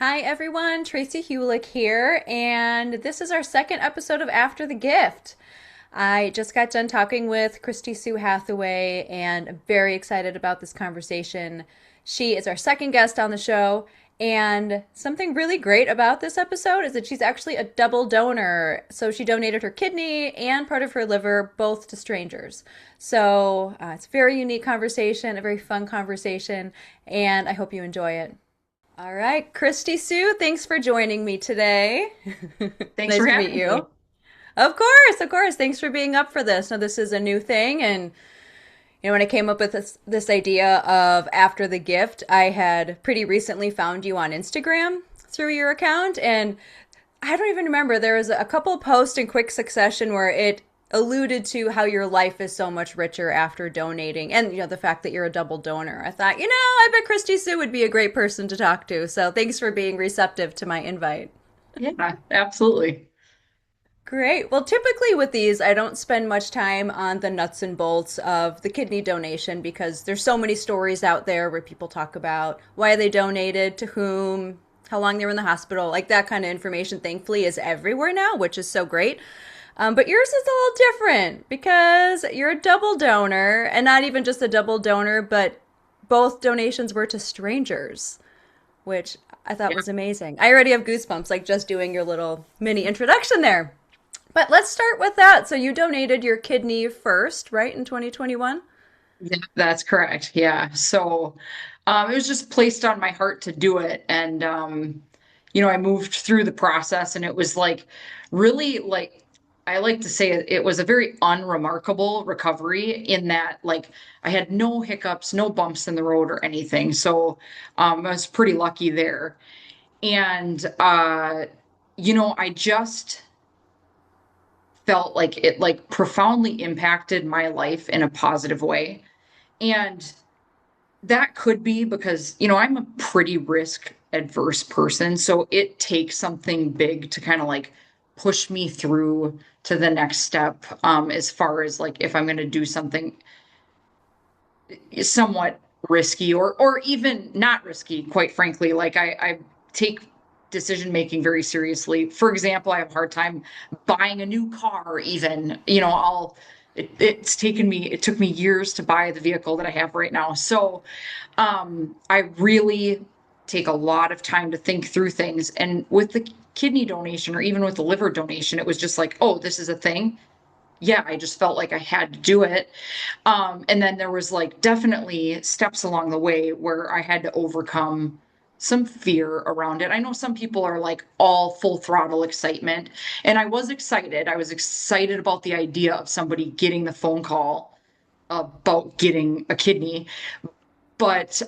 Hi everyone, Tracy Hewlick here, and this is our second episode of After the Gift. I just got done talking with Kristie Sue Hathaway, and I'm very excited about this conversation. She is our second guest on the show, and something really great about this episode is that she's actually a double donor. So she donated her kidney and part of her liver, both to strangers. So it's a very unique conversation, a very fun conversation, and I hope you enjoy it. All right, Kristie Sue, thanks for joining me today. Thanks Nice for to meet having you. me. Of course, of course. Thanks for being up for this. Now, this is a new thing, and when I came up with this idea of After the Gift, I had pretty recently found you on Instagram through your account, and I don't even remember. There was a couple posts in quick succession where it alluded to how your life is so much richer after donating, and the fact that you're a double donor. I thought, I bet Kristie Sue would be a great person to talk to. So thanks for being receptive to my invite. Yeah, absolutely. Great. Well, typically with these, I don't spend much time on the nuts and bolts of the kidney donation because there's so many stories out there where people talk about why they donated, to whom, how long they were in the hospital. Like that kind of information, thankfully, is everywhere now, which is so great. But yours is a little different because you're a double donor, and not even just a double donor, but both donations were to strangers, which I thought Yeah. was amazing. I already have goosebumps, like just doing your little mini introduction there. But let's start with that. So you donated your kidney first, right, in 2021? Yeah, that's correct. Yeah. So it was just placed on my heart to do it. And I moved through the process and it was like really like I like to say it was a very unremarkable recovery in that like I had no hiccups, no bumps in the road or anything. So I was pretty lucky there. And I just felt like it like profoundly impacted my life in a positive way. And that could be because, I'm a pretty risk adverse person. So it takes something big to kind of like push me through to the next step, as far as like if I'm going to do something somewhat risky or even not risky, quite frankly. Like I take decision making very seriously. For example, I have a hard time buying a new car, even. It took me years to buy the vehicle that I have right now. So I really take a lot of time to think through things. And with the kidney donation or even with the liver donation, it was just like, oh, this is a thing. Yeah, I just felt like I had to do it. And then there was like definitely steps along the way where I had to overcome some fear around it. I know some people are like all full throttle excitement, and I was excited. I was excited about the idea of somebody getting the phone call about getting a kidney, but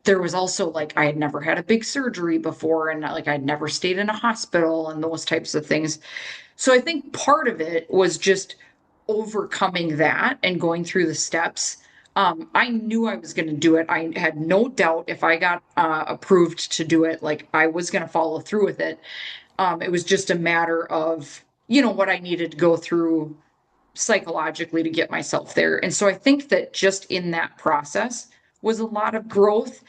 there was also like I had never had a big surgery before and like I'd never stayed in a hospital and those types of things. So I think part of it was just overcoming that and going through the steps. I knew I was going to do it. I had no doubt if I got approved to do it, like I was going to follow through with it. It was just a matter of, what I needed to go through psychologically to get myself there. And so I think that just in that process was a lot of growth.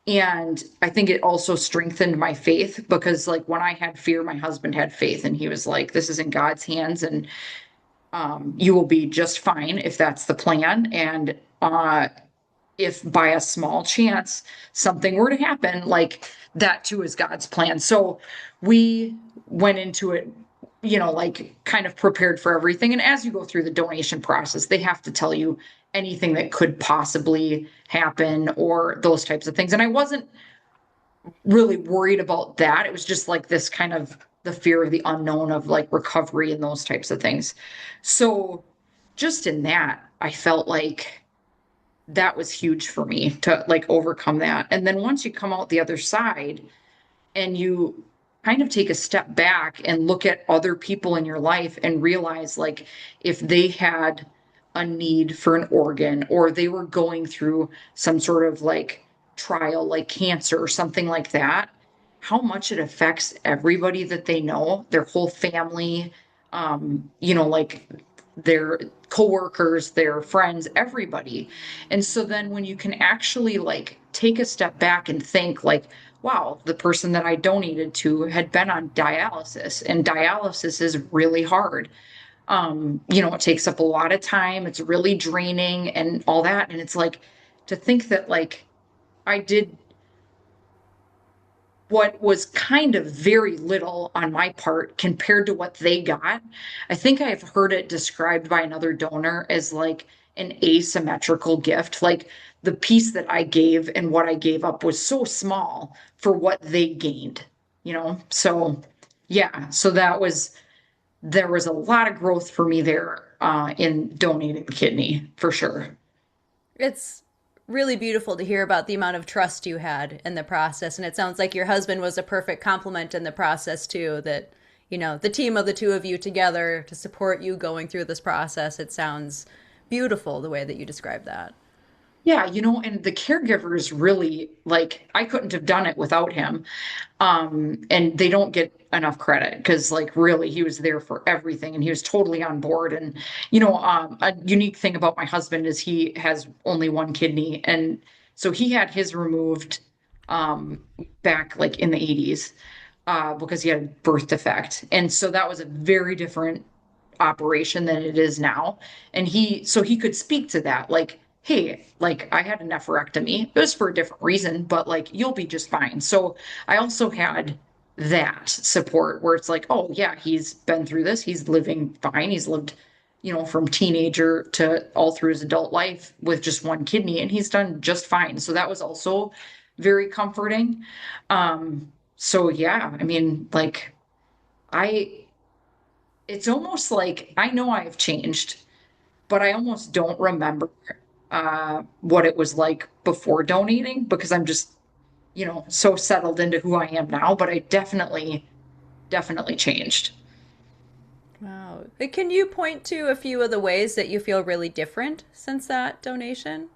And I think it also strengthened my faith because, like, when I had fear, my husband had faith, and he was like, this is in God's hands, and you will be just fine if that's the plan. And if by a small chance something were to happen, like that too is God's plan. So we went into it, like kind of prepared for everything. And as you go through the donation process, they have to tell you anything that could possibly happen or those types of things. And I wasn't really worried about that. It was just like this kind of the fear of the unknown of like recovery and those types of things. So just in that, I felt like that was huge for me to like overcome that. And then once you come out the other side and you kind of take a step back and look at other people in your life and realize like if they had a need for an organ or they were going through some sort of like trial like cancer or something like that, how much it affects everybody that they know, their whole family, like their coworkers, their friends, everybody. And so then when you can actually like take a step back and think like, wow, the person that I donated to had been on dialysis, and dialysis is really hard. It takes up a lot of time, it's really draining and all that. And it's like to think that like I did what was kind of very little on my part compared to what they got. I think I've heard it described by another donor as like an asymmetrical gift. Like the piece that I gave and what I gave up was so small for what they gained, you know? So, yeah, so there was a lot of growth for me there in donating the kidney for sure. It's really beautiful to hear about the amount of trust you had in the process. And it sounds like your husband was a perfect complement in the process, too. That, the team of the two of you together to support you going through this process. It sounds beautiful the way that you describe that. Yeah, and the caregivers really like I couldn't have done it without him. And they don't get enough credit because like really he was there for everything and he was totally on board. And a unique thing about my husband is he has only one kidney, and so he had his removed um back like in the 80s because he had a birth defect. And so that was a very different operation than it is now. And he could speak to that, like, hey, like I had a nephrectomy. It was for a different reason, but like you'll be just fine. So I also had that support where it's like, oh yeah, he's been through this. He's living fine. He's lived, from teenager to all through his adult life with just one kidney, and he's done just fine. So that was also very comforting. So yeah, I mean, like I it's almost like I know I've changed, but I almost don't remember what it was like before donating because I'm just, so settled into who I am now. But I definitely changed. Wow. Can you point to a few of the ways that you feel really different since that donation?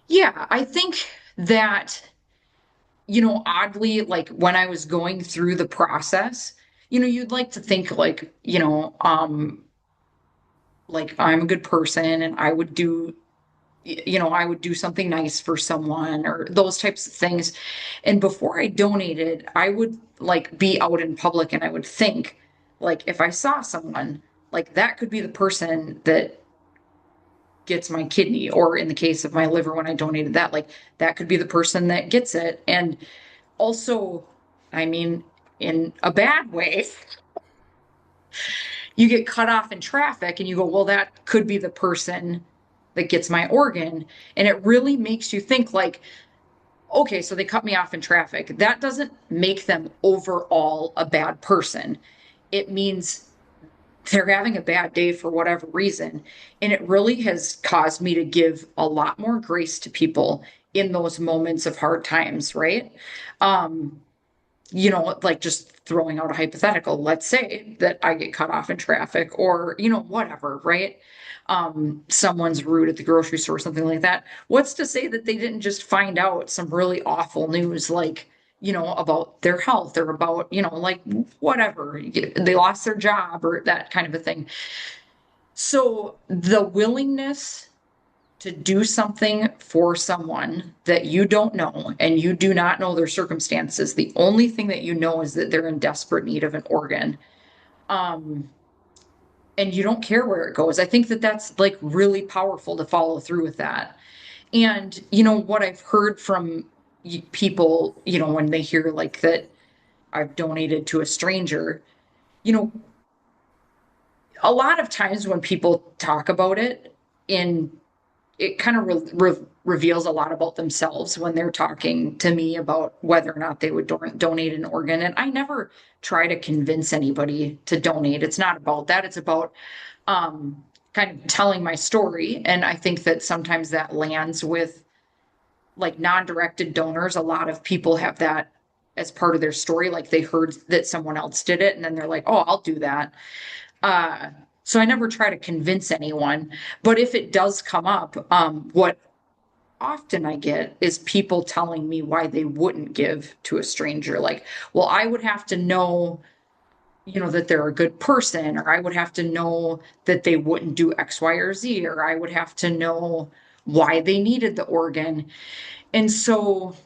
Yeah, I think that, oddly, like when I was going through the process, you'd like to think like I'm a good person and I would do something nice for someone or those types of things. And before I donated, I would like be out in public and I would think, like, if I saw someone, like that could be the person that gets my kidney, or in the case of my liver when I donated that, like that could be the person that gets it. And also, I mean, in a bad way, you get cut off in traffic and you go, well, that could be the person that gets my organ. And it really makes you think like, okay, so they cut me off in traffic. That doesn't make them overall a bad person. It means they're having a bad day for whatever reason. And it really has caused me to give a lot more grace to people in those moments of hard times, right? Um, like just throwing out a hypothetical, let's say that I get cut off in traffic or, whatever, right? Someone's rude at the grocery store, something like that. What's to say that they didn't just find out some really awful news, like, about their health or about, like whatever, they lost their job or that kind of a thing. So the willingness to do something for someone that you don't know and you do not know their circumstances. The only thing that you know is that they're in desperate need of an organ. Um, and you don't care where it goes. I think that that's like really powerful to follow through with that. And, what I've heard from people, when they hear like that I've donated to a stranger, you know, a lot of times when people talk about it in it kind of reveals a lot about themselves when they're talking to me about whether or not they would donate an organ. And I never try to convince anybody to donate. It's not about that. It's about kind of telling my story. And I think that sometimes that lands with like non-directed donors. A lot of people have that as part of their story. Like they heard that someone else did it and then they're like, oh, I'll do that. Uh, so I never try to convince anyone. But if it does come up, what often I get is people telling me why they wouldn't give to a stranger. Like, well, I would have to know, that they're a good person, or I would have to know that they wouldn't do X, Y, or Z, or I would have to know why they needed the organ. And so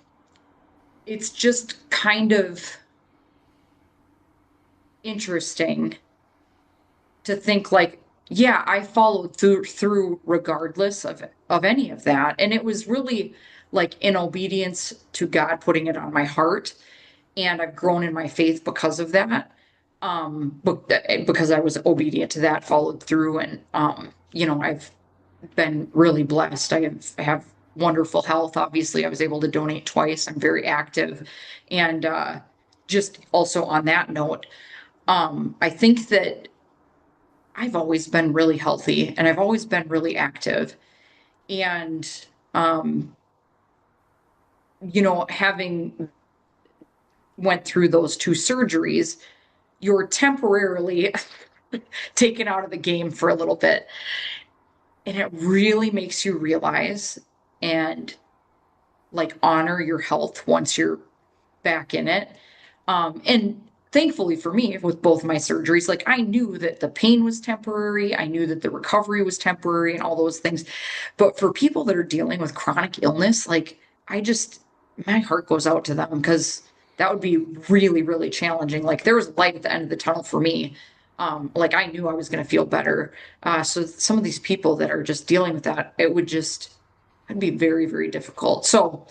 it's just kind of interesting to think like, yeah, I followed through regardless of any of that. And it was really like in obedience to God putting it on my heart. And I've grown in my faith because of that. Because I was obedient to that, followed through, and I've been really blessed. I have wonderful health. Obviously, I was able to donate twice. I'm very active, and just also on that note, I think that I've always been really healthy and I've always been really active. And, um, having went through those two surgeries, you're temporarily taken out of the game for a little bit. And it really makes you realize and like honor your health once you're back in it. And thankfully for me, with both my surgeries, like I knew that the pain was temporary, I knew that the recovery was temporary and all those things. But for people that are dealing with chronic illness, like I just, my heart goes out to them because that would be really, really challenging. Like there was light at the end of the tunnel for me. Like I knew I was going to feel better. So some of these people that are just dealing with that, it'd be very, very difficult. So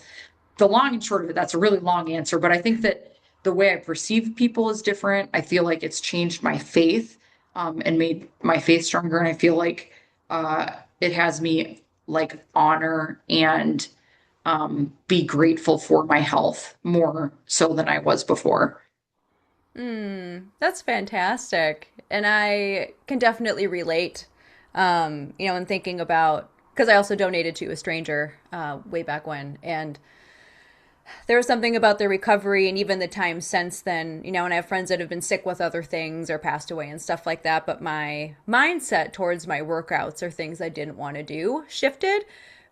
the long and short of it, that's a really long answer, but I think that the way I perceive people is different. I feel like it's changed my faith, and made my faith stronger. And I feel like it has me like honor and be grateful for my health more so than I was before. That's fantastic. And I can definitely relate, in thinking about, because I also donated to a stranger way back when. And there was something about the recovery and even the time since then, and I have friends that have been sick with other things or passed away and stuff like that. But my mindset towards my workouts or things I didn't want to do shifted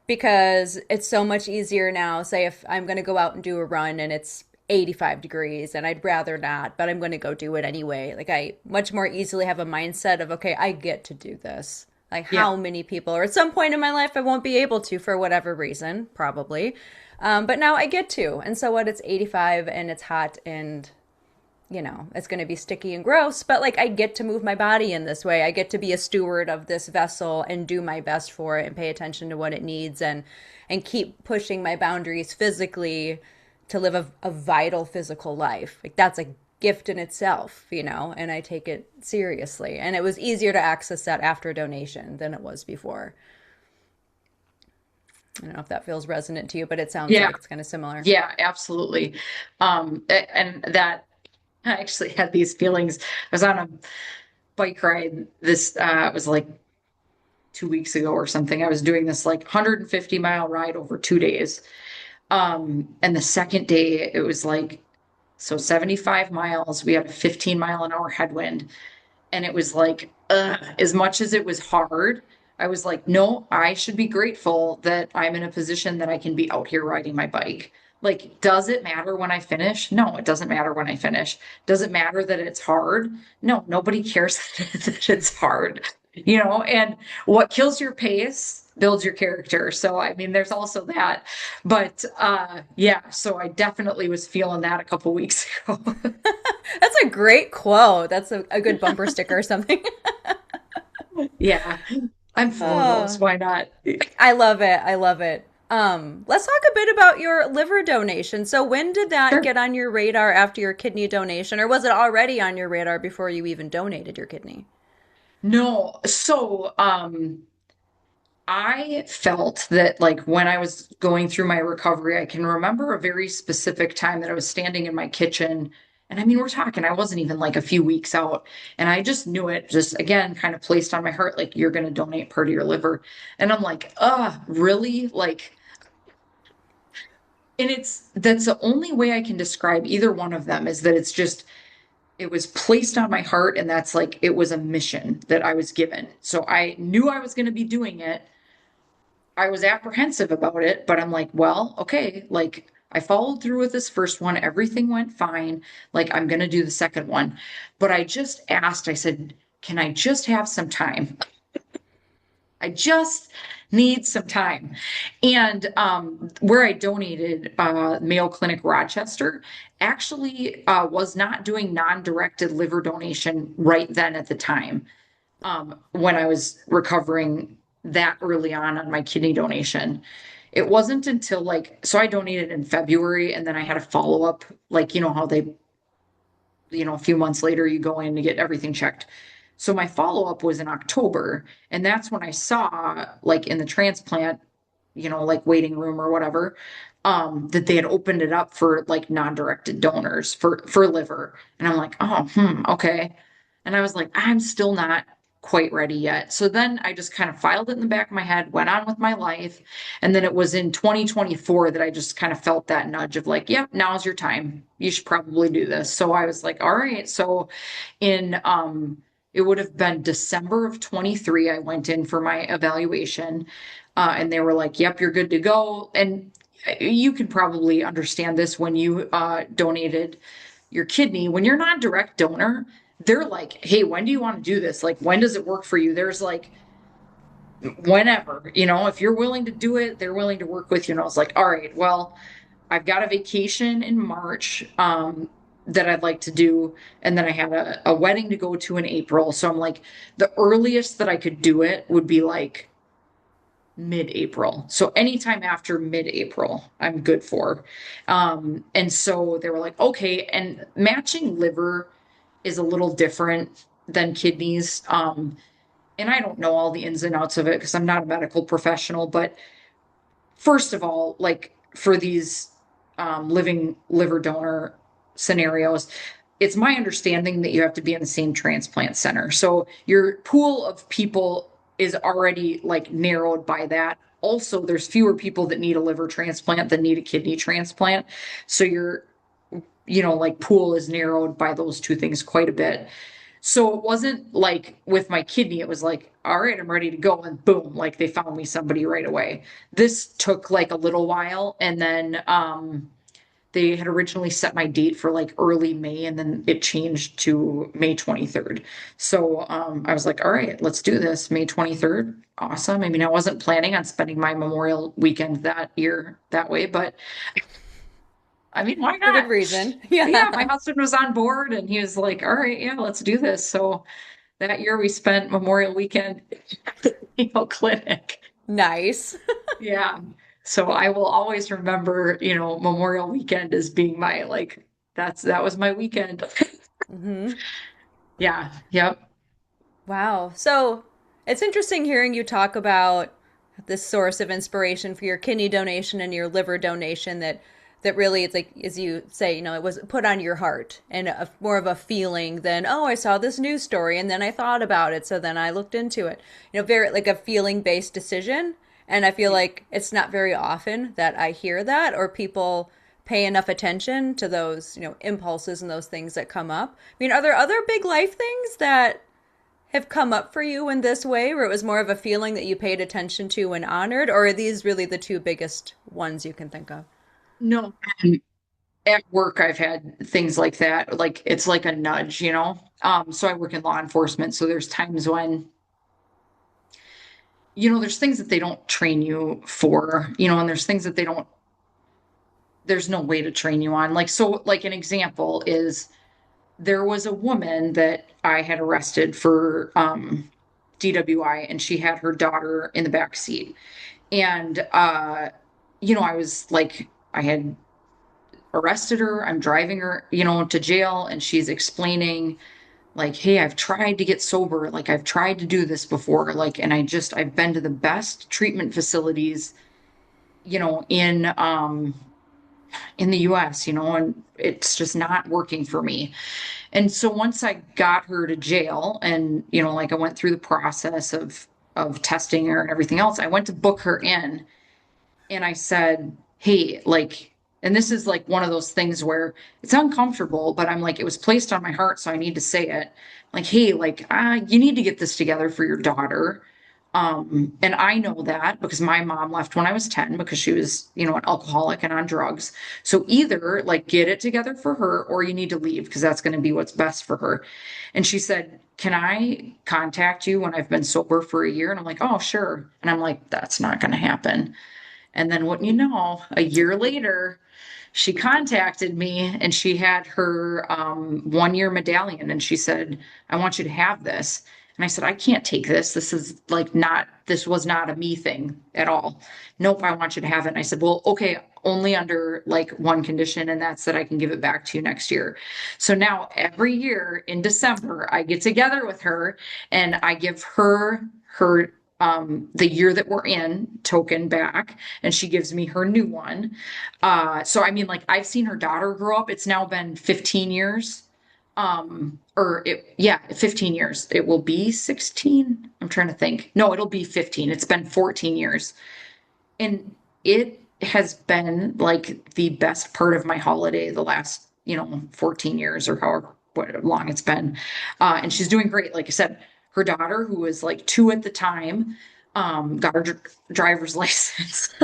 because it's so much easier now. Say if I'm going to go out and do a run and it's 85 degrees and I'd rather not, but I'm going to go do it anyway. Like I much more easily have a mindset of, okay, I get to do this. Like Yeah. how many people, or at some point in my life, I won't be able to for whatever reason, probably. But now I get to. And so what? It's 85 and it's hot and, it's going to be sticky and gross. But like I get to move my body in this way. I get to be a steward of this vessel and do my best for it and pay attention to what it needs and keep pushing my boundaries physically to live a vital physical life. Like that's a gift in itself, and I take it seriously. And it was easier to access that after donation than it was before. I don't know if that feels resonant to you, but it sounds Yeah. like it's kind of similar. Yeah, absolutely. And that I actually had these feelings. I was on a bike ride. This was like 2 weeks ago or something. I was doing this like 150-mile ride over 2 days. And the second day it was like, so 75 miles, we had a 15-mile-an-hour headwind. And it was like, as much as it was hard, I was like, no, I should be grateful that I'm in a position that I can be out here riding my bike. Like, does it matter when I finish? No, it doesn't matter when I finish. Does it matter that it's hard? No, nobody cares that it's hard, and what kills your pace builds your character. So, I mean, there's also that. But yeah, so I definitely was feeling that a couple weeks ago. That's a great quote. That's a good bumper sticker or something. Yeah, I'm full of those. Oh, Why not? I love it. I love it. Let's talk a bit about your liver donation. So when did that Sure. get on your radar after your kidney donation, or was it already on your radar before you even donated your kidney? No, so I felt that like when I was going through my recovery, I can remember a very specific time that I was standing in my kitchen. And I mean, we're talking, I wasn't even like a few weeks out. And I just knew it, just again, kind of placed on my heart, like, you're going to donate part of your liver. And I'm like, really? Like, and that's the only way I can describe either one of them is that it was placed on my heart. And that's like, it was a mission that I was given. So I knew I was going to be doing it. I was apprehensive about it, but I'm like, well, okay, like I followed through with this first one. Everything went fine. Like I'm going to do the second one. But I just asked, I said, can I just have some time? I just needs some time. And where I donated, Mayo Clinic Rochester, actually was not doing non-directed liver donation right then at the time, when I was recovering that early on my kidney donation. It wasn't until like, so I donated in February and then I had a follow up, like, how they, a few months later you go in to get everything checked. So my follow up was in October. And that's when I saw, like, in the transplant, like waiting room or whatever, that they had opened it up for like non-directed donors for liver. And I'm like, oh, okay. And I was like, I'm still not quite ready yet. So then I just kind of filed it in the back of my head, went on with my life. And then it was in 2024 that I just kind of felt that nudge of like, yep, now's your time. You should probably do this. So I was like, all right. So in it would have been December of 23, I went in for my evaluation. And they were like, yep, you're good to go. And you can probably understand this when you donated your kidney. When you're not a direct donor, they're like, hey, when do you want to do this? Like, when does it work for you? There's like, whenever, if you're willing to do it, they're willing to work with you. And I was like, all right, well, I've got a vacation in March that I'd like to do. And then I have a wedding to go to in April. So I'm like, the earliest that I could do it would be like mid-April. So anytime after mid-April, I'm good for. And so they were like, okay, and matching liver is a little different than kidneys. And I don't know all the ins and outs of it because I'm not a medical professional, but first of all, like for these living liver donor scenarios, it's my understanding that you have to be in the same transplant center. So your pool of people is already like narrowed by that. Also, there's fewer people that need a liver transplant than need a kidney transplant. So your, like pool is narrowed by those two things quite a bit. So it wasn't like with my kidney, it was like, all right, I'm ready to go. And boom, like they found me somebody right away. This took like a little while. And then they had originally set my date for like early May and then it changed to May 23rd. So I was like, all right, let's do this. May 23rd. Awesome. I mean, I wasn't planning on spending my Memorial weekend that year that way, but I mean, why For good not? reason. Yeah, my Yeah. husband was on board and he was like, all right, yeah, let's do this. So that year we spent Memorial Weekend at the Mayo Clinic. Nice. Yeah. So I will always remember, Memorial Weekend as being my like that was my weekend. Hmm. Yeah. Yep. Wow. So it's interesting hearing you talk about this source of inspiration for your kidney donation and your liver donation that really it's like as you say, it was put on your heart and more of a feeling than, oh, I saw this news story and then I thought about it, so then I looked into it. Very like a feeling based decision. And I feel like it's not very often that I hear that or people pay enough attention to those, impulses and those things that come up. I mean, are there other big life things that have come up for you in this way where it was more of a feeling that you paid attention to and honored, or are these really the two biggest ones you can think of? No, at work I've had things like that. Like it's like a nudge. So I work in law enforcement, so there's times when there's things that they don't train you for, and there's things that there's no way to train you on. Like, so, like, an example is there was a woman that I had arrested for DWI, and she had her daughter in the back seat. And, I was like, I had arrested her, I'm driving her, to jail, and she's explaining, like, hey, I've tried to get sober, like I've tried to do this before, like, and I've been to the best treatment facilities, in the US, and it's just not working for me. And so once I got her to jail and, like I went through the process of testing her and everything else, I went to book her in and I said, hey, like, and this is like one of those things where it's uncomfortable, but I'm like, it was placed on my heart, so I need to say it. Like, hey, like, you need to get this together for your daughter. And I know that because my mom left when I was 10 because she was, an alcoholic and on drugs. So either like get it together for her or you need to leave because that's going to be what's best for her. And she said, "Can I contact you when I've been sober for a year?" And I'm like, "Oh, sure." And I'm like, "That's not going to happen." And then wouldn't you know, a year later, she contacted me and she had her 1 year medallion and she said, "I want you to have this." And I said, "I can't take this. This is like not, this was not a me thing at all. Nope, I want you to have it." And I said, "Well, okay, only under like one condition, and that's that I can give it back to you next year." So now every year in December, I get together with her and I give her the year that we're in token back, and she gives me her new one. So I mean, like I've seen her daughter grow up. It's now been 15 years. Yeah, 15 years. It will be 16. I'm trying to think. No, it'll be 15. It's been 14 years. And it has been like the best part of my holiday the last, 14 years or however what long it's been. And she's doing great. Like I said, her daughter, who was like 2 at the time, got her driver's license.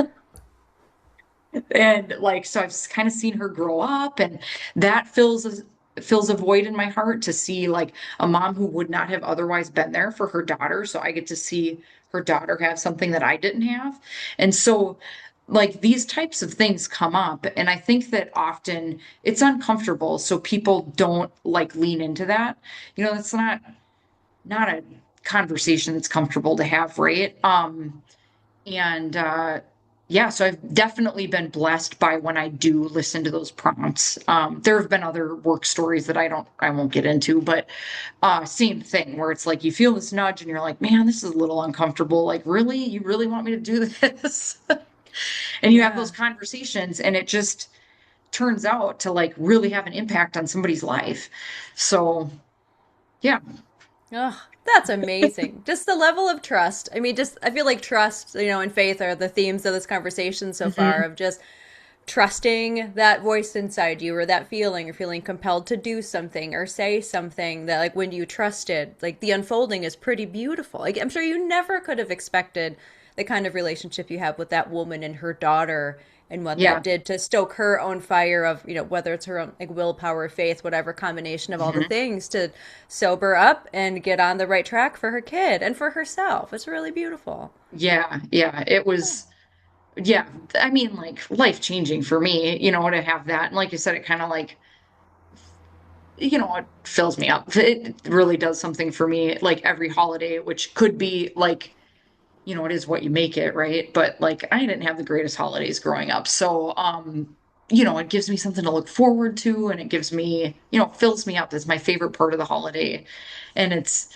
And like, so I've kind of seen her grow up, and that fills a void in my heart to see like a mom who would not have otherwise been there for her daughter. So I get to see her daughter have something that I didn't have. And so like these types of things come up, and I think that often it's uncomfortable, so people don't like lean into that. That's not a conversation that's comfortable to have, right? And yeah, so I've definitely been blessed by when I do listen to those prompts. There have been other work stories that I won't get into, but same thing where it's like you feel this nudge and you're like, man, this is a little uncomfortable. Like, really? You really want me to do this? And you have those Yeah. conversations, and it just turns out to like really have an impact on somebody's life. So yeah. Oh, that's amazing. Just the level of trust. I mean, just I feel like trust, and faith are the themes of this conversation so far Mhm. of just trusting that voice inside you or that feeling or feeling compelled to do something or say something that like when you trust it, like the unfolding is pretty beautiful. Like I'm sure you never could have expected the kind of relationship you have with that woman and her daughter and what Yeah. that did to stoke her own fire of, whether it's her own like willpower, faith, whatever combination of all the Mhm. things to sober up and get on the right track for her kid and for herself. It's really beautiful. Yeah. Yeah. It was. Yeah, I mean, like life changing for me, to have that. And like you said, it kind of like, it fills me up. It really does something for me, like every holiday, which could be like, it is what you make it, right? But like, I didn't have the greatest holidays growing up. So, it gives me something to look forward to, and it gives me, fills me up. It's my favorite part of the holiday. And it's,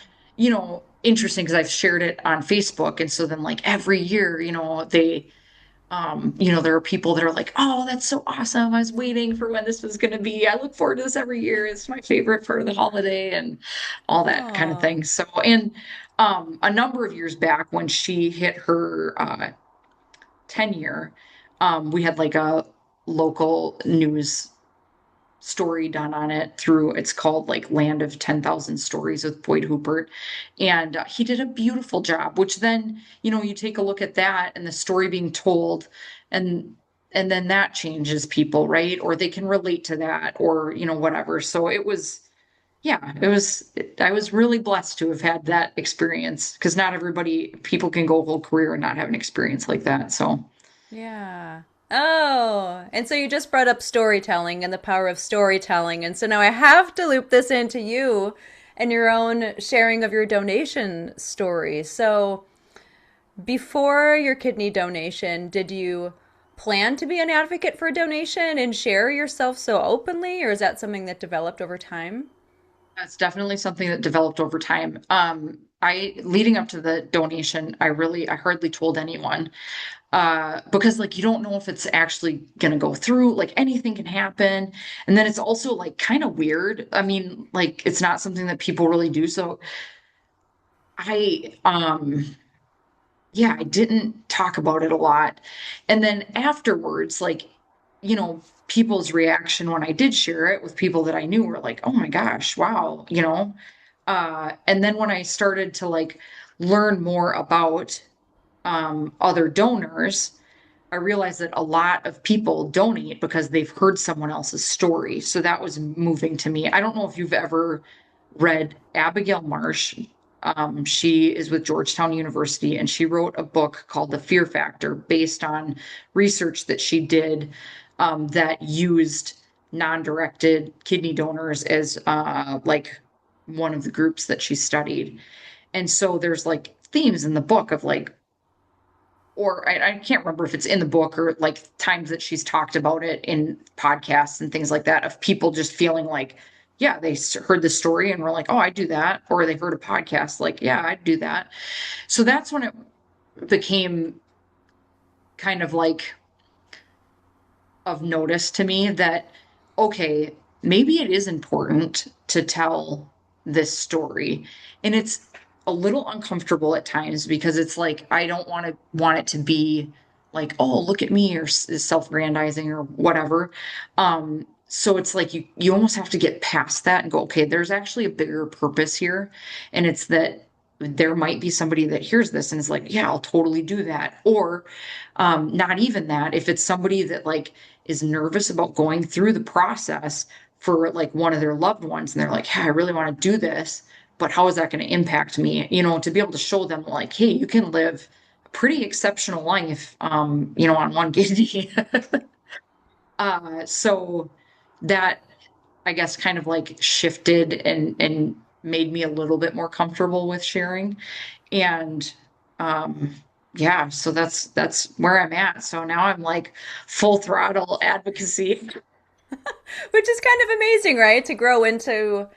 interesting because I've shared it on Facebook. And so then like every year, there are people that are like, "Oh, that's so awesome. I was waiting for when this was going to be. I look forward to this every year. It's my favorite part of the holiday," and all that kind of Oh. thing. So, and a number of years back when she hit her 10 year, we had like a local news story done on it through it's called like Land of 10,000 Stories with Boyd Hooper, and he did a beautiful job, which then you take a look at that and the story being told, and then that changes people, right? Or they can relate to that, or whatever. So it was, yeah, I was really blessed to have had that experience because not everybody people can go a whole career and not have an experience like that. So Yeah. Oh, and so you just brought up storytelling and the power of storytelling. And so now I have to loop this into you and your own sharing of your donation story. So before your kidney donation, did you plan to be an advocate for a donation and share yourself so openly, or is that something that developed over time? that's definitely something that developed over time. I leading up to the donation, I hardly told anyone because like you don't know if it's actually gonna go through. Like anything can happen, and then it's also like kind of weird. I mean, like it's not something that people really do. So I yeah, I didn't talk about it a lot. And then afterwards, like, people's reaction when I did share it with people that I knew were like, "Oh my gosh, wow," And then when I started to like learn more about other donors, I realized that a lot of people donate because they've heard someone else's story. So that was moving to me. I don't know if you've ever read Abigail Marsh. She is with Georgetown University, and she wrote a book called The Fear Factor based on research that she did that used non-directed kidney donors as like one of the groups that she studied. And so there's like themes in the book of like, or I can't remember if it's in the book or like times that she's talked about it in podcasts and things like that, of people just feeling like, yeah, they heard the story and were like, oh, I do that. Or they heard a podcast like, yeah, I do that. So that's when it became kind of like of notice to me that, okay, maybe it is important to tell this story. And it's a little uncomfortable at times because it's like, I don't want it to be like, oh, look at me, or self-aggrandizing or whatever. So it's like you almost have to get past that and go, okay, there's actually a bigger purpose here. And it's that there might be somebody that hears this and is like, yeah, I'll totally do that. Or not even that, if it's somebody that like is nervous about going through the process for like one of their loved ones and they're like, hey, I really want to do this, but how is that going to impact me? To be able to show them like, hey, you can live a pretty exceptional life, on one kidney. So that, I guess, kind of like shifted and made me a little bit more comfortable with sharing. And um yeah, so that's where I'm at. So now I'm like full throttle advocacy. Which is kind of amazing, right? To grow into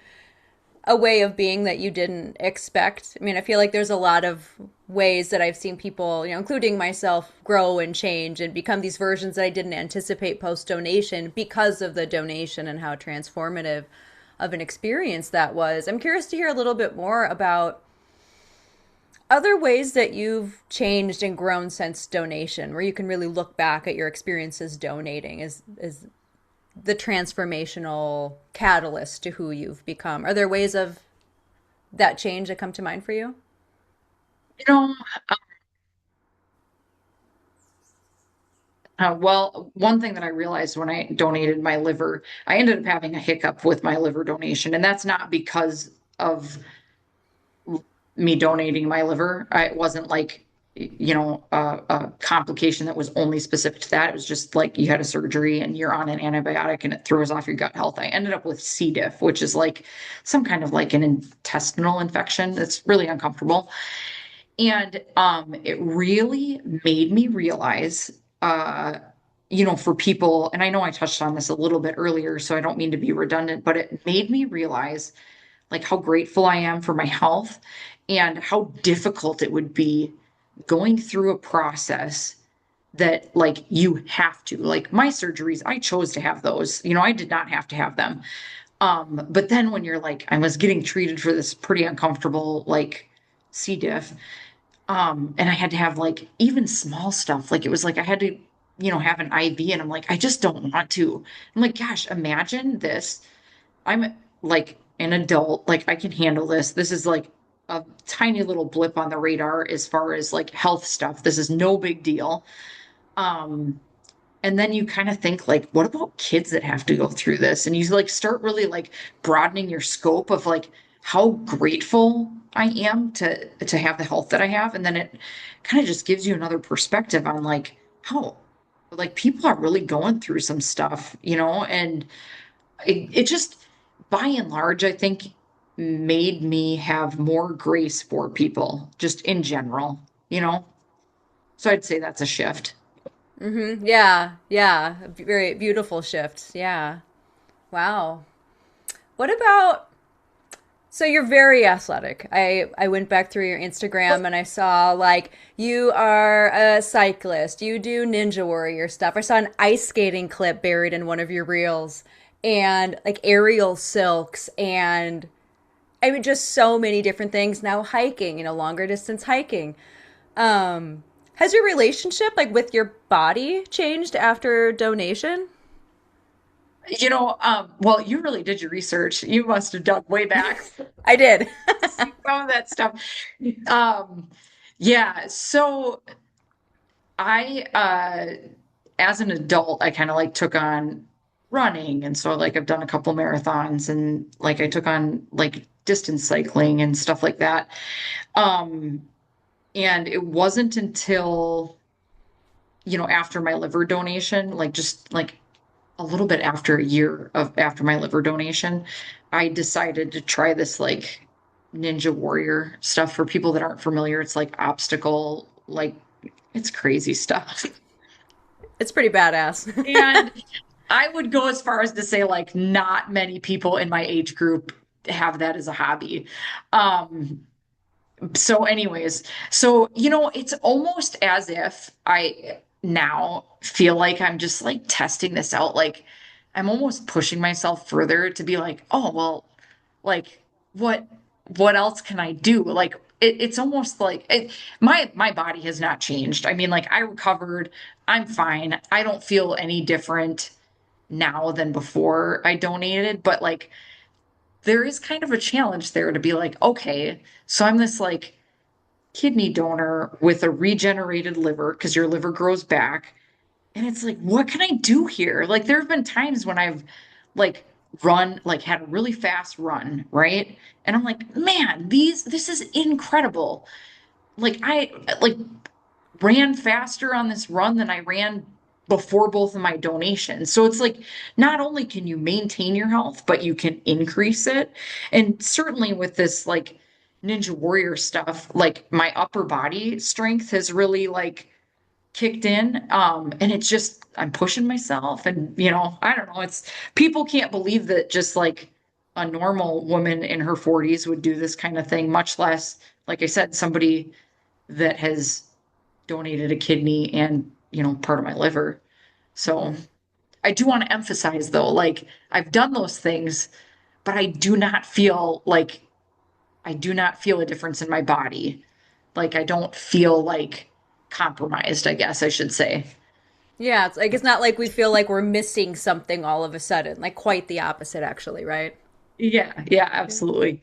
a way of being that you didn't expect. I mean, I feel like there's a lot of ways that I've seen people, including myself, grow and change and become these versions that I didn't anticipate post donation because of the donation and how transformative of an experience that was. I'm curious to hear a little bit more about other ways that you've changed and grown since donation, where you can really look back at your experiences donating is the transformational catalyst to who you've become. Are there ways of that change that come to mind for you? You know, well, one thing that I realized when I donated my liver, I ended up having a hiccup with my liver donation, and that's not because of me donating my liver. It wasn't like, a complication that was only specific to that. It was just like you had a surgery and you're on an antibiotic and it throws off your gut health. I ended up with C. diff, which is like some kind of like an intestinal infection that's really uncomfortable. And it really made me realize, for people, and I know I touched on this a little bit earlier, so I don't mean to be redundant, but it made me realize like how grateful I am for my health and how difficult it would be going through a process that like you have to. Like my surgeries, I chose to have those. I did not have to have them. But then when you're like, I was getting treated for this pretty uncomfortable like C. diff, and I had to have like even small stuff. Like it was like I had to, have an IV, and I'm like, I just don't want to. I'm like, gosh, imagine this. I'm like an adult, like I can handle this. This is like a tiny little blip on the radar as far as like health stuff. This is no big deal. Um, and then you kind of think like, what about kids that have to go through this? And you like start really like broadening your scope of like how grateful I am to have the health that I have. And then it kind of just gives you another perspective on like how like people are really going through some stuff, and it just by and large, I think made me have more grace for people just in general, you know? So I'd say that's a shift. Yeah, yeah. Very beautiful shift. Yeah. Wow. What about, so you're very athletic. I went back through your Instagram and I saw like you are a cyclist. You do Ninja Warrior stuff. I saw an ice skating clip buried in one of your reels and like aerial silks and I mean just so many different things. Now hiking, longer distance hiking. Has your relationship like with your body changed after donation? Well, you really did your research. You must have dug way back. I did. see some of that stuff. Um, yeah, so I as an adult, I kind of like took on running. And so like I've done a couple marathons and like I took on like distance cycling and stuff like that. Um, and it wasn't until, after my liver donation, like just like a little bit after a year of after my liver donation, I decided to try this like Ninja Warrior stuff. For people that aren't familiar, it's like obstacle, like it's crazy stuff. It's pretty badass. And I would go as far as to say, like, not many people in my age group have that as a hobby. Um, so, anyways, it's almost as if I now feel like I'm just like testing this out. Like, I'm almost pushing myself further to be like, oh, well, like, what, what else can I do? Like, it's almost like my body has not changed. I mean, like, I recovered. I'm fine. I don't feel any different now than before I donated, but like there is kind of a challenge there to be like, okay, so I'm this like kidney donor with a regenerated liver because your liver grows back. And it's like, what can I do here? Like there have been times when I've like had a really fast run, right? And I'm like, man, this is incredible. Like I like ran faster on this run than I ran before both of my donations. So it's like not only can you maintain your health, but you can increase it. And certainly with this like Ninja Warrior stuff, like my upper body strength has really like kicked in. And it's just I'm pushing myself and I don't know, it's people can't believe that just like a normal woman in her 40s would do this kind of thing, much less, like I said, somebody that has donated a kidney and, part of my liver. So Mhm. I do want to emphasize though, like I've done those things, but I do not feel a difference in my body. Like I don't feel like compromised, I guess I should say. Yeah, it's like it's not like we feel like we're missing something all of a sudden. Like quite the opposite, actually, right? Yeah, yeah, absolutely.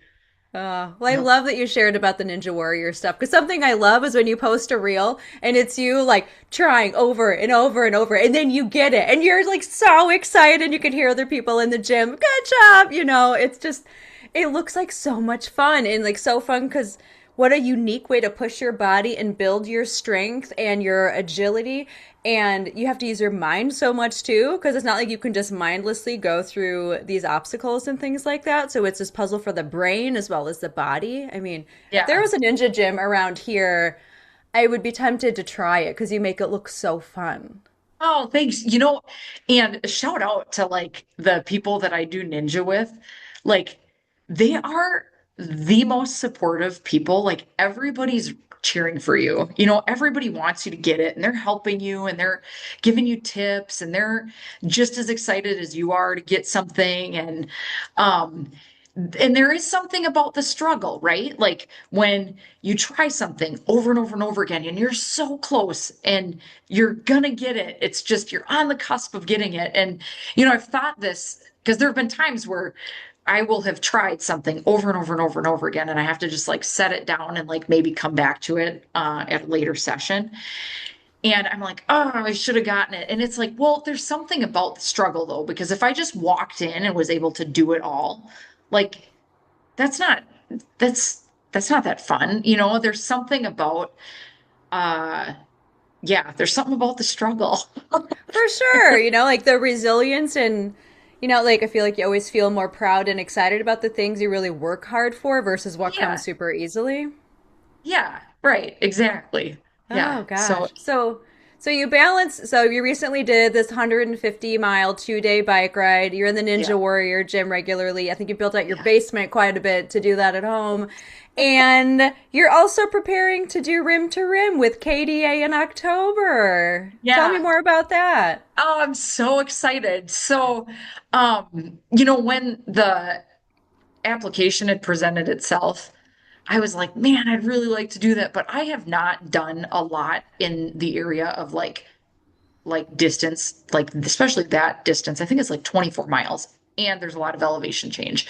Well, I Yep. love that you shared about the Ninja Warrior stuff because something I love is when you post a reel and it's you like trying over and over and over, and then you get it, and you're like so excited, and you can hear other people in the gym. Good job, it's just it looks like so much fun and like so fun because what a unique way to push your body and build your strength and your agility. And you have to use your mind so much too, because it's not like you can just mindlessly go through these obstacles and things like that. So it's this puzzle for the brain as well as the body. I mean, if there Yeah. was a ninja gym around here, I would be tempted to try it because you make it look so fun. Oh, thanks. And shout out to like the people that I do ninja with. Like they are the most supportive people. Like everybody's cheering for you. Everybody wants you to get it and they're helping you and they're giving you tips and they're just as excited as you are to get something. Um and there is something about the struggle, right? Like when you try something over and over and over again and you're so close and you're gonna get it. It's just you're on the cusp of getting it. And I've thought this because there have been times where I will have tried something over and over and over and over again, and I have to just like set it down and like maybe come back to it at a later session. And I'm like, oh, I should have gotten it. And it's like, well, there's something about the struggle though, because if I just walked in and was able to do it all, like that's not that's not that fun. There's something about uh there's something about the struggle. For sure, like the resilience and like I feel like you always feel more proud and excited about the things you really work hard for versus what comes Yeah. super easily. Yeah, right. Exactly. Yeah. Oh So, gosh. So you balance so you recently did this 150-mile 2-day bike ride. You're in the yeah. Ninja Warrior gym regularly. I think you built out your Yeah. basement quite a bit to do that at home. And you're also preparing to do rim to rim with KDA in October. Tell me Yeah. more about that. Oh, I'm so excited. So, when the application had presented itself, I was like, man, I'd really like to do that, but I have not done a lot in the area of like distance, like especially that distance. I think it's like 24 miles and there's a lot of elevation change.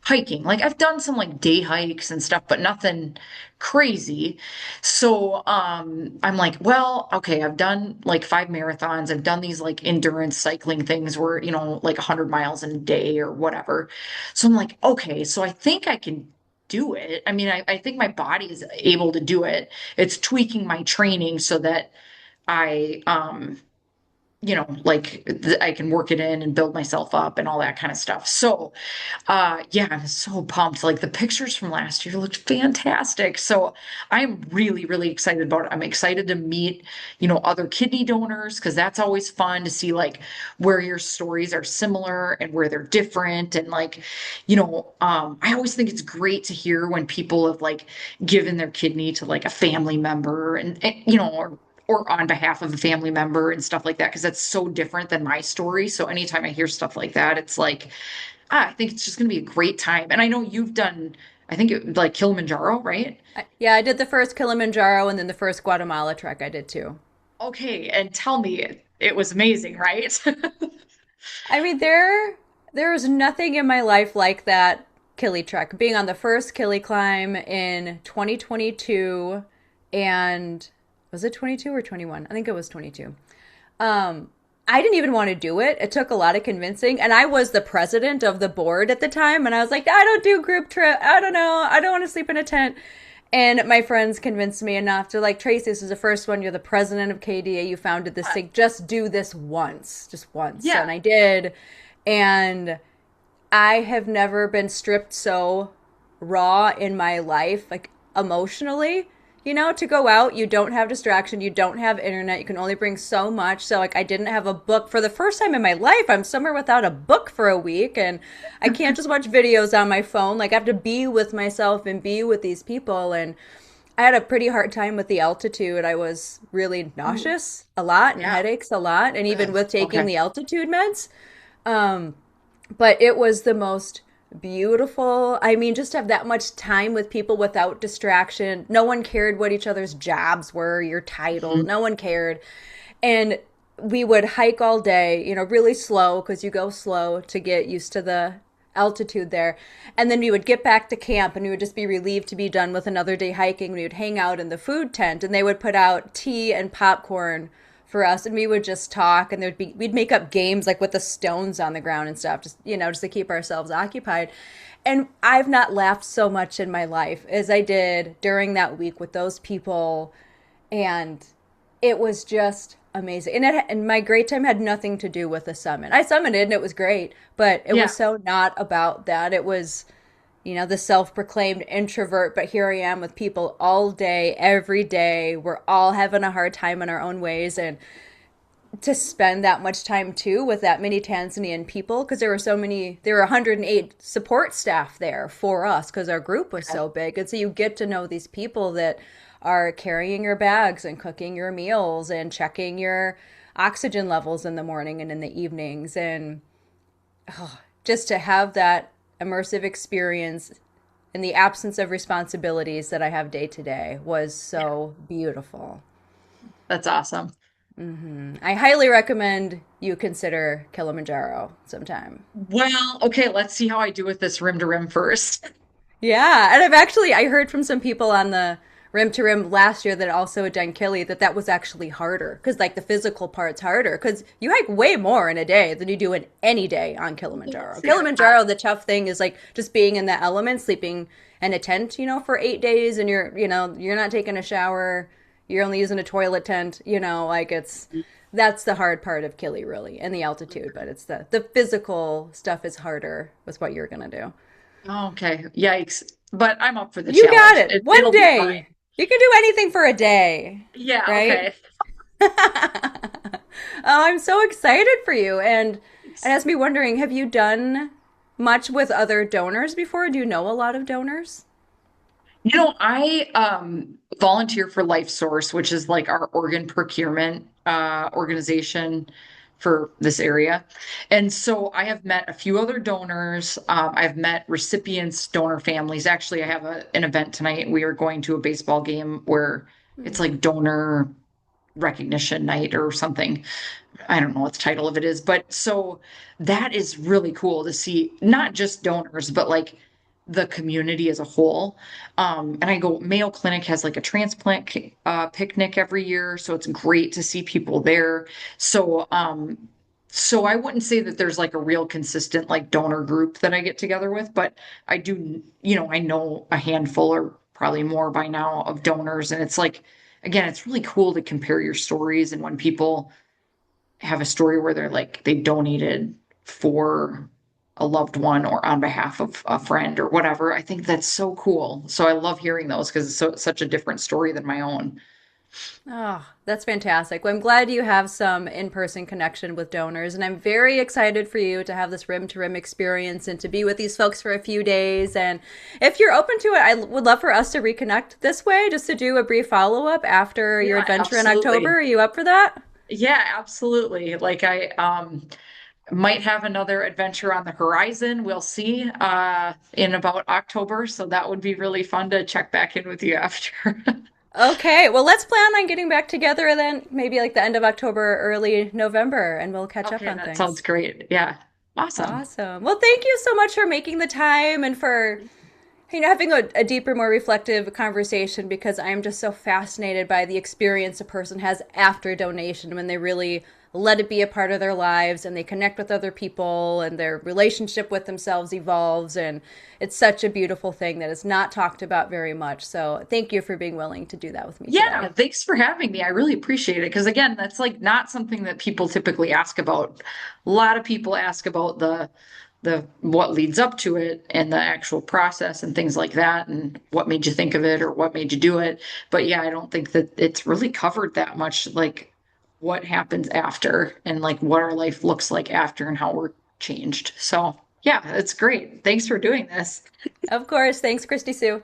hiking. Like I've done some like day hikes and stuff, but nothing crazy. So I'm like, well, okay, I've done like 5 marathons. I've done these like endurance cycling things where, like 100 miles in a day or whatever. So I'm like, okay, so I think I can do it. I mean, I think my body is able to do it. It's tweaking my training so that I like I can work it in and build myself up and all that kind of stuff. So yeah, I'm so pumped. Like the pictures from last year looked fantastic. So I'm really, really excited about it. I'm excited to meet, other kidney donors because that's always fun to see like where your stories are similar and where they're different. And like, I always think it's great to hear when people have like given their kidney to like a family member or on behalf of a family member and stuff like that, because that's so different than my story. So anytime I hear stuff like that, it's like, I think it's just going to be a great time. And I know you've done, I think like Kilimanjaro, right? Yeah, I did the first Kilimanjaro and then the first Guatemala trek I did too. Okay, and tell me it was amazing, right? I mean, there was nothing in my life like that Kili trek. Being on the first Kili climb in 2022, and was it 22 or 21? I think it was 22. Um, I didn't even want to do it. It took a lot of convincing, and I was the president of the board at the time, and I was like, I don't do group trip. I don't know. I don't want to sleep in a tent. And my friends convinced me enough to like, Tracy, this is the first one. You're the president of KDA. You founded this thing. Just do this once, just once. Yeah. And I did. And I have never been stripped so raw in my life, like emotionally. To go out, you don't have distraction, you don't have internet, you can only bring so much. So, like, I didn't have a book for the first time in my life. I'm somewhere without a book for a week, and I can't just watch videos on my phone. Like, I have to be with myself and be with these people. And I had a pretty hard time with the altitude. I was really Oh, nauseous a lot and yeah. headaches a lot, and even Ugh, with taking okay. the altitude meds. Um, but it was the most beautiful. I mean, just to have that much time with people without distraction. No one cared what each other's jobs were, your title. Mhm. No one cared. And we would hike all day, really slow because you go slow to get used to the altitude there. And then we would get back to camp and we would just be relieved to be done with another day hiking. We would hang out in the food tent and they would put out tea and popcorn for us and we would just talk and we'd make up games like with the stones on the ground and stuff, just to keep ourselves occupied. And I've not laughed so much in my life as I did during that week with those people, and it was just amazing. And my great time had nothing to do with the summit. I summited and it was great, but it Yeah. was so not about that. It was, the self-proclaimed introvert, but here I am with people all day, every day. We're all having a hard time in our own ways, and to spend that much time too with that many Tanzanian people, because there were 108 support staff there for us because our group was so big. And so you get to know these people that are carrying your bags and cooking your meals and checking your oxygen levels in the morning and in the evenings. And just to have that immersive experience in the absence of responsibilities that I have day to day was Yeah. so beautiful. That's awesome. I highly recommend you consider Kilimanjaro sometime. Well, okay, let's see how I do with this rim to rim first. Yeah, and I heard from some people on the Rim to Rim last year that also had done Kili that was actually harder because like the physical part's harder because you hike way more in a day than you do in any day on Kilimanjaro. Fair. Kilimanjaro, the tough thing is like just being in the element, sleeping in a tent, for 8 days, and you're not taking a shower, you're only using a toilet tent, like that's the hard part of Kili really, and the altitude, but it's the physical stuff is harder with what you're gonna do. Okay, yikes. But I'm up for the You got challenge. it. It'll One be fine. day. You can do anything for a day, Yeah, right? okay. Oh, I'm so excited for you. And it has me wondering, have you done much with other donors before? Do you know a lot of donors? I volunteer for Life Source, which is like our organ procurement organization for this area. And so I have met a few other donors. I've met recipients, donor families. Actually, I have an event tonight. We are going to a baseball game where it's like donor recognition night or something. I don't know what the title of it is, but so that is really cool to see not just donors, but like the community as a whole. And I go, Mayo Clinic has like a transplant picnic every year, so it's great to see people there. So, so I wouldn't say that there's like a real consistent like donor group that I get together with, but I do, I know a handful or probably more by now of donors, and it's like, again, it's really cool to compare your stories, and when people have a story where they're like they donated for a loved one or on behalf of a friend or whatever. I think that's so cool. So I love hearing those because such a different story than my own. Oh, that's fantastic. Well, I'm glad you have some in-person connection with donors, and I'm very excited for you to have this rim-to-rim experience and to be with these folks for a few days. And if you're open to it, I would love for us to reconnect this way, just to do a brief follow-up after your Yeah, adventure in October. absolutely. Are you up for that? Yeah, absolutely. Like I might have another adventure on the horizon. We'll see in about October. So that would be really fun to check back in with you after. Okay, well, let's plan on getting back together then, maybe like the end of October, early November, and we'll catch up Okay, on that things. sounds great. Yeah. Awesome. Awesome. Well, thank you so much for making the time and for having a deeper, more reflective conversation because I'm just so fascinated by the experience a person has after donation when they really let it be a part of their lives and they connect with other people and their relationship with themselves evolves. And it's such a beautiful thing that is not talked about very much. So thank you for being willing to do that with me Yeah, today. thanks for having me. I really appreciate it because again, that's like not something that people typically ask about. A lot of people ask about the what leads up to it and the actual process and things like that and what made you think of it or what made you do it. But yeah, I don't think that it's really covered that much like what happens after and like what our life looks like after and how we're changed. So, yeah, it's great. Thanks for doing this. Of course. Thanks, Kristie Sue.